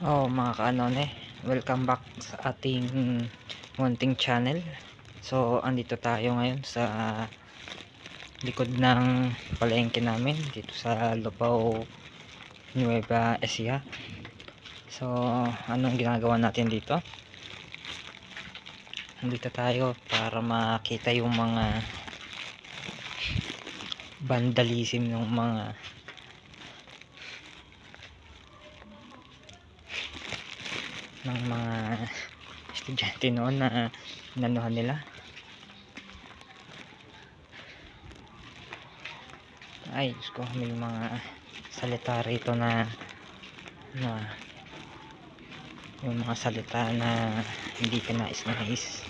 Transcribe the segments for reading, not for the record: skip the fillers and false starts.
Oh, mga kaanone, welcome back sa ating munting channel. So, andito tayo ngayon sa likod ng palengke namin dito sa Lubao, Nueva Ecija. So, anong ginagawa natin dito? Andito tayo para makita yung mga vandalism ng mga estudyante noon na inanuhan nila. Ay, Diyos ko, may mga salita rito na yung mga salita na hindi ka nais.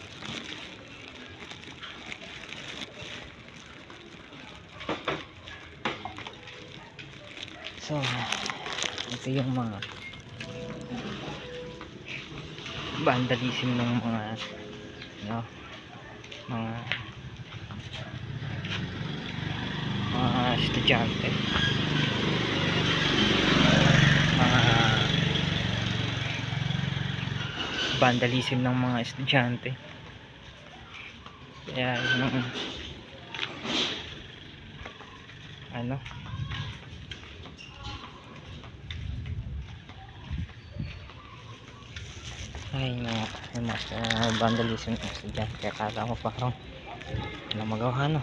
So, ito yung mga vandalism ng mga estudyante, mga vandalism ng mga estudyante. Kaya yung yung mga vandalism ng estudyante. Kaya kala mo parang walang magawa,